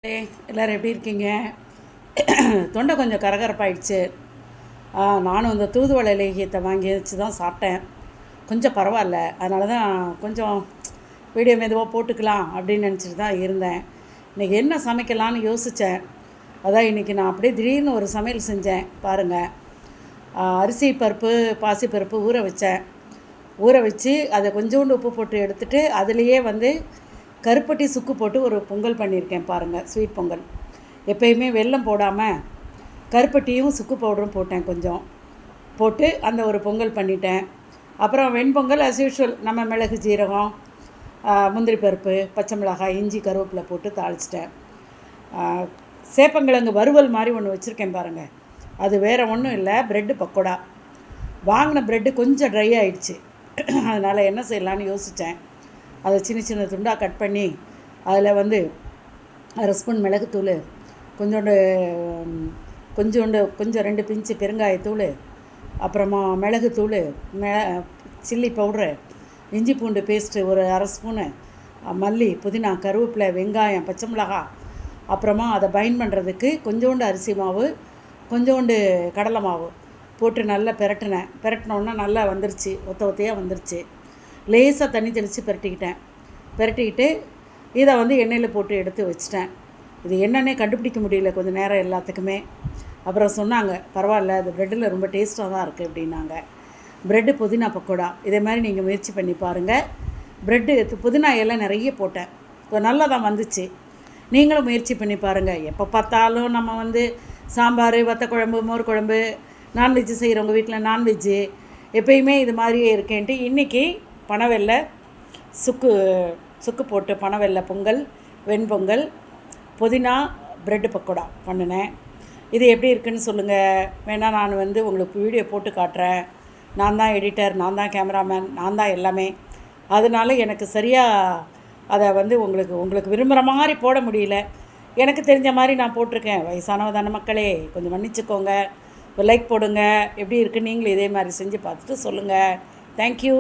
எல்லோரும் எப்படி இருக்கீங்க? தொண்டை கொஞ்சம் கரகரப்பாயிடுச்சு. நானும் இந்த தூதுவளை லேகியத்தை வாங்கி வச்சு தான் சாப்பிட்டேன். கொஞ்சம் பரவாயில்ல. அதனால தான் கொஞ்சம் வீடியோ மெதுவாக போட்டுக்கலாம் அப்படின்னு நினச்சிட்டு தான் இருந்தேன். இன்றைக்கி என்ன சமைக்கலான்னு யோசித்தேன். அதான் இன்றைக்கி நான் அப்படியே திடீர்னு ஒரு சமையல் செஞ்சேன் பாருங்கள். அரிசி பருப்பு பாசிப்பருப்பு ஊற வச்சு அதை கொஞ்சோண்டு உப்பு போட்டு எடுத்துகிட்டு அதுலேயே கருப்பட்டி சுக்கு போட்டு ஒரு பொங்கல் பண்ணியிருக்கேன் பாருங்கள். ஸ்வீட் பொங்கல். எப்பயுமே வெல்லம் போடாமல் கருப்பட்டியும் சுக்கு பவுடரும் போட்டேன். கொஞ்சம் போட்டு அந்த ஒரு பொங்கல் பண்ணிட்டேன். அப்புறம் வெண்பொங்கல் அஸ் யூஷுவல் நம்ம மிளகு ஜீரகம் முந்திரி பருப்பு பச்சை மிளகாய் இஞ்சி கருவேப்பிலை போட்டு தாளிச்சிட்டேன். சேப்பங்கிழங்கு வறுவல் மாதிரி ஒன்று வச்சுருக்கேன் பாருங்கள். அது வேறு ஒன்றும் இல்லை, ப்ரெட்டு பக்கோடா. வாங்கின ப்ரெட்டு கொஞ்சம் ட்ரை ஆகிடுச்சு. அதனால் என்ன செய்யலான்னு யோசித்தேன். அதை சின்ன சின்ன துண்டாக கட் பண்ணி அதில் 1/2 ஸ்பூன் மிளகுத்தூள், கொஞ்சம் 2 பிஞ்சு பெருங்காயத்தூள், அப்புறமா மிளகுத்தூள், சில்லி பவுட்ரு, இஞ்சி பூண்டு பேஸ்ட்டு ஒரு 1/2 ஸ்பூனு, மல்லி புதினா கருவேப்பிலை வெங்காயம் பச்சை மிளகாய், அப்புறமா அதை பைண்ட் பண்ணுறதுக்கு கொஞ்சோண்டு அரிசி மாவு கொஞ்சோண்டு கடலை மாவு போட்டு நல்லா பெரட்டினோன்னா நல்லா வந்துருச்சு. ஒத்தையாக வந்துருச்சு. லேசாக தண்ணி தெளித்து பெரட்டிக்கிட்டு இதை எண்ணெயில் போட்டு எடுத்து வச்சிட்டேன். இது என்னன்னே கண்டுபிடிக்க முடியல கொஞ்சம் நேரம் எல்லாத்துக்குமே. அப்புறம் சொன்னாங்க, பரவாயில்ல அது ப்ரெட்டில் ரொம்ப டேஸ்ட்டாக தான் இருக்குது அப்படின்னாங்க. ப்ரெட்டு புதினா பக்கோடா இதே மாதிரி நீங்கள் முயற்சி பண்ணி பாருங்கள். ப்ரெட்டு புதினா எல்லாம் நிறைய போட்டேன். இப்போ நல்லா தான் வந்துச்சு. நீங்களும் முயற்சி பண்ணி பாருங்கள். எப்போ பார்த்தாலும் நம்ம சாம்பார் வத்த குழம்பு மோர் குழம்பு நான்வெஜ்ஜு செய்கிறவங்க வீட்டில் நான்வெஜ்ஜு எப்பயுமே இது மாதிரியே இருக்கேன்ட்டு இன்றைக்கி பனவெல்லை சுக்கு போட்டு பனவெல்லை பொங்கல், வெண்பொங்கல், புதினா ப்ரெட்டு பக்கோடா பண்ணினேன். இது எப்படி இருக்குதுன்னு சொல்லுங்கள். வேணால் நான் உங்களுக்கு வீடியோ போட்டு காட்டுறேன். நான் தான் எடிட்டர், நான் தான் கேமராமேன், நான் தான் எல்லாமே. அதனால எனக்கு சரியாக அதை உங்களுக்கு விரும்புகிற மாதிரி போட முடியல. எனக்கு தெரிஞ்ச மாதிரி நான் போட்டிருக்கேன். வயசானவதான மக்களே, கொஞ்சம் மன்னிச்சுக்கோங்க. ஒரு லைக் போடுங்க. எப்படி இருக்குன்னு நீங்களும் இதே மாதிரி செஞ்சு பார்த்துட்டு சொல்லுங்கள். தேங்க்யூ.